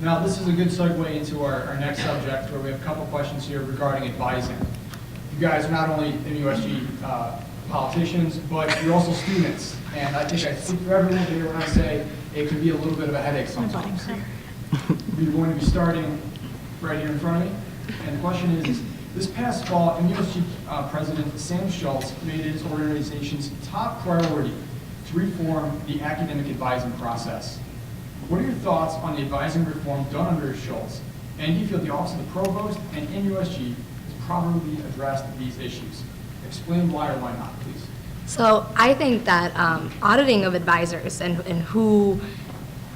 Now, this is a good segue into our next subject, where we have a couple questions here regarding advising. You guys are not only MUSG politicians, but you're also students. And I think I speak for everyone here when I say it can be a little bit of a headache sometimes. We're going to be starting right here in front of me. And the question is, this past fall, MUSG President Sam Schultz made it his organization's top priority to reform the academic advising process. What are your thoughts on the advising reform done under Schultz? And do you feel the Office of the Provost and MUSG has properly addressed these issues? Explain why or why not, please. So I think that auditing of advisors and who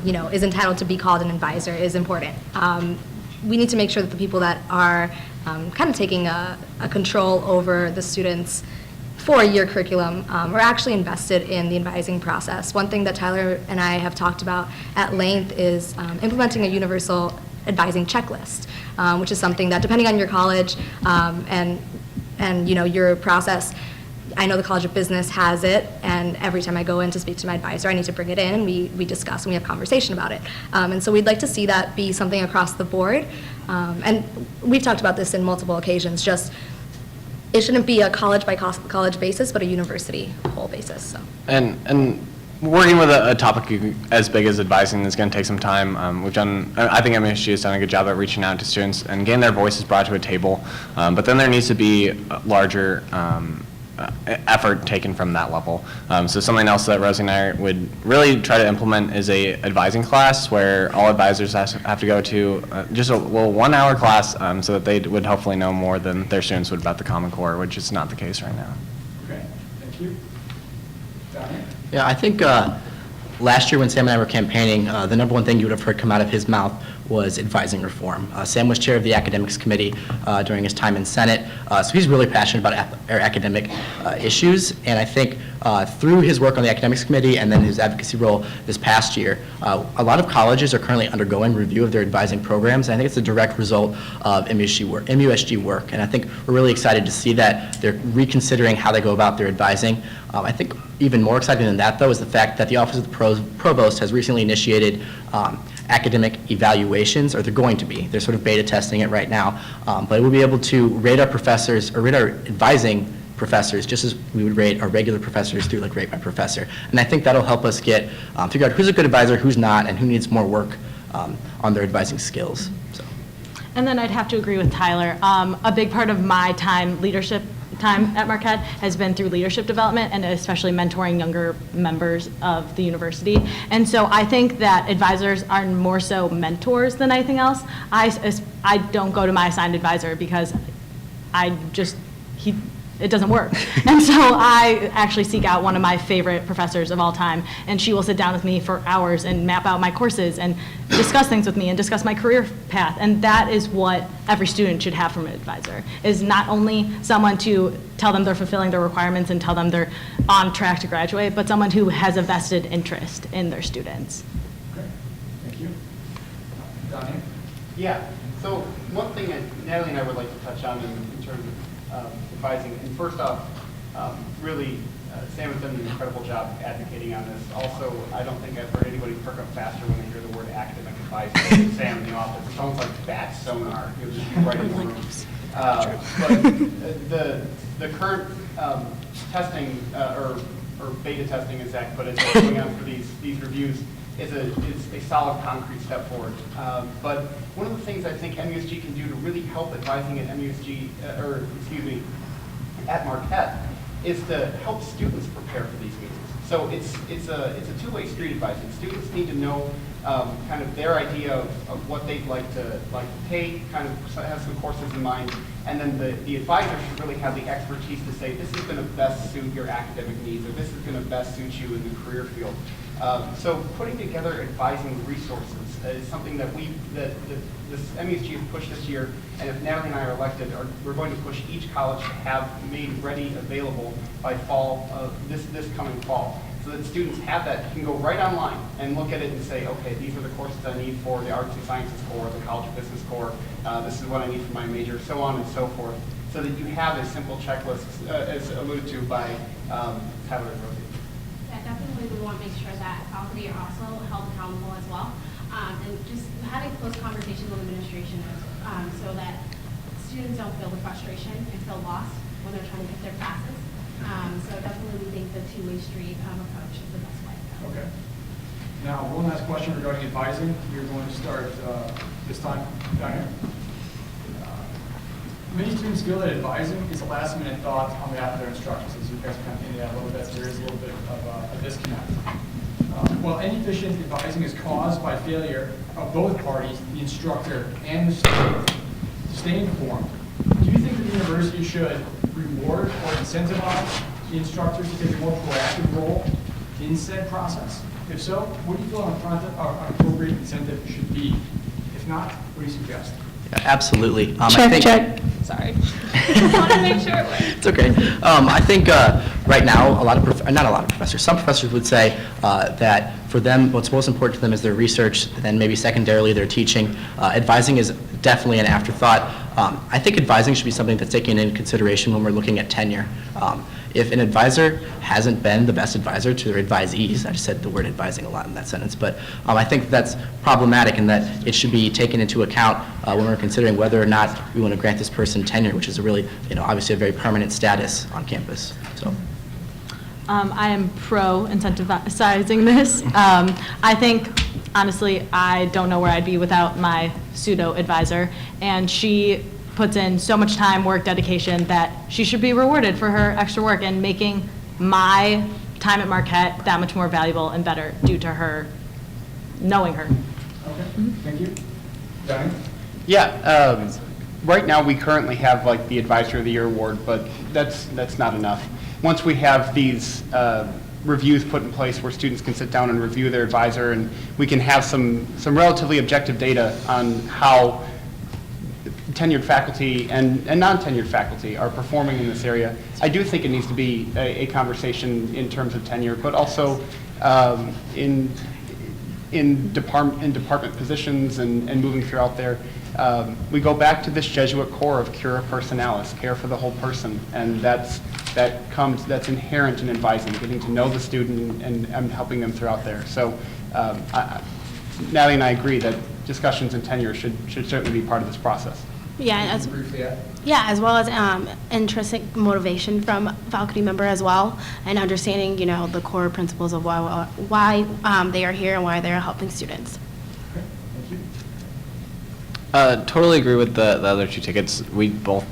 is entitled to be called an advisor is important. We need to make sure that the people that are kind of taking a control over the students' four-year curriculum are actually invested in the advising process. One thing that Tyler and I have talked about at length is implementing a universal advising checklist, which is something that, depending on your college and your process, I know the College of Business has it, and every time I go in to speak to my advisor, I need to bring it in, and we discuss and we have conversation about it. And so we'd like to see that be something across the board. And we've talked about this in multiple occasions, just it shouldn't be a college by college basis, but a university whole basis. So. And working with a topic as big as advising is going to take some time. I think MUSG has done a good job at reaching out to students and getting their voices brought to a table. But then there needs to be a larger effort taken from that level. So something else that Rosie and I would really try to implement is a advising class where all advisors have to go to just a little 1-hour class so that they would hopefully know more than their students would about the Common Core, which is not the case right now. Okay, thank you. Donnie? Yeah, I think last year when Sam and I were campaigning, the number one thing you would have heard come out of his mouth was advising reform. Sam was chair of the academics committee during his time in Senate, so he's really passionate about our academic issues, and I think through his work on the academics committee and then his advocacy role this past year, a lot of colleges are currently undergoing review of their advising programs, and I think it's a direct result of MUSG work, and I think we're really excited to see that they're reconsidering how they go about their advising. I think even more exciting than that, though, is the fact that the Office of the Provost has recently initiated academic evaluations, or they're going to be. They're sort of beta testing it right now, but we'll be able to rate our professors, or rate our advising professors, just as we would rate our regular professors through like Rate My Professor. And I think that'll help us get figure out who's a good advisor, who's not, and who needs more work on their advising skills. So. And then I'd have to agree with Tyler. A big part of my leadership time at Marquette has been through leadership development and especially mentoring younger members of the university. And so I think that advisors are more so mentors than anything else. I don't go to my assigned advisor because it doesn't work. And so I actually seek out one of my favorite professors of all time, and she will sit down with me for hours and map out my courses and discuss things with me and discuss my career path. And that is what every student should have from an advisor, is not only someone to tell them they're fulfilling their requirements and tell them they're on track to graduate, but someone who has a vested interest in their students. Okay, thank you. Donnie? Yeah, so one thing that Natalie and I would like to touch on in terms of advising, and first off, really, Sam has done an incredible job advocating on this. Also, I don't think I've heard anybody perk up faster when they hear the word academic advice than Sam in the office. It's almost like bat sonar. He'll just be right in the room. But the current testing, or beta testing, as Zach put it, that's going on for these reviews is a solid concrete step forward. But one of the things I think MUSG can do to really help advising at at Marquette is to help students prepare for these meetings. So it's a two-way street advising. Students need to know kind of their idea of what they'd like to take, kind of have some courses in mind, and then the advisor should really have the expertise to say, this is going to best suit your academic needs, or this is going to best suit you in the career field. So putting together advising resources is something that this MUSG has pushed this year, and if Natalie and I are elected, we're going to push each college to have made ready, available by fall, this coming fall, so that students have that, can go right online and look at it and say, okay, these are the courses I need for the Arts and Sciences core, the College of Business core, this is what I need for my major, so on and so forth, so that you have a simple checklist, as alluded to by Tyler and Rosie. Yeah, definitely we want to make sure that faculty are also held accountable as well. and just having close conversations with administration so that students don't feel the frustration and feel lost when they're trying to pick their classes. So definitely we think the two-way street approach is the best way. Okay. Now, one last question regarding advising. You're going to start this time down here. Many students feel that advising is a last-minute thought on behalf of their instructors. As you guys kind of hinted at a little bit, there is a little bit of a disconnect. While inefficient advising is caused by failure of both parties, the instructor and the student, to stay informed, do you think that the university should reward or incentivize the instructors to take a more proactive role in said process? If so, what do you feel an appropriate incentive should be? If not, what do you suggest? Yeah, absolutely. Check. Sorry. Just want to make sure it works. It's okay. I think right now, not a lot of professors, some professors would say that for them, what's most important to them is their research, then maybe secondarily their teaching. Advising is definitely an afterthought. I think advising should be something that's taken into consideration when we're looking at tenure. If an advisor hasn't been the best advisor to their advisees, I just said the word advising a lot in that sentence, but I think that's problematic and that it should be taken into account when we're considering whether or not we want to grant this person tenure, which is a really, obviously a very permanent status on campus. So. I am pro incentivizing this. I think, honestly, I don't know where I'd be without my pseudo advisor, and she puts in so much time, work, dedication that she should be rewarded for her extra work and making my time at Marquette that much more valuable and better due to her knowing her. Okay, thank you. Johnny? Yeah, right now we currently have like the Advisor of the Year award, but that's not enough. Once we have these reviews put in place where students can sit down and review their advisor, and we can have some relatively objective data on how tenured faculty and non-tenured faculty are performing in this area. I do think it needs to be a conversation in terms of tenure, but also in department positions and moving throughout there. We go back to this Jesuit core of cura personalis, care for the whole person, and that's inherent in advising, getting to know the student and helping them throughout there. So Natalie and I agree that discussions in tenure should certainly be part of this process. Yeah, Briefly add. as well as intrinsic motivation from faculty member as well, and understanding, the core principles of why they are here and why they are helping students. Okay, thank you. Totally agree with the other two tickets. We both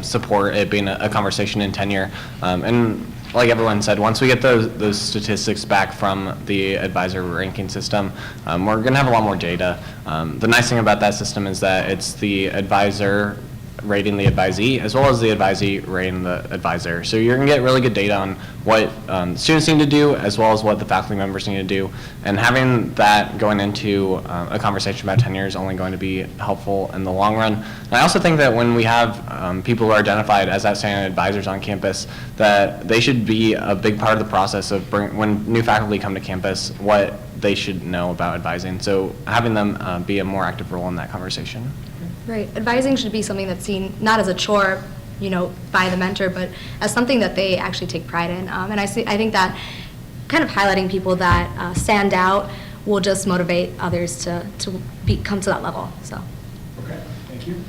support it being a conversation in tenure. And like everyone said, once we get those statistics back from the advisor ranking system, we're going to have a lot more data. The nice thing about that system is that it's the advisor rating the advisee as well as the advisee rating the advisor. So you're going to get really good data on what students need to do as well as what the faculty members need to do. And having that going into a conversation about tenure is only going to be helpful in the long run. And I also think that when we have people who are identified as outstanding advisors on campus, that they should be a big part of the process of when new faculty come to campus, what they should know about advising. So having them be a more active role in that conversation. Right. Advising should be something that's seen not as a chore, by the mentor, but as something that they actually take pride in. And I think that kind of highlighting people that stand out will just motivate others to come to that level. So. Okay, thank you.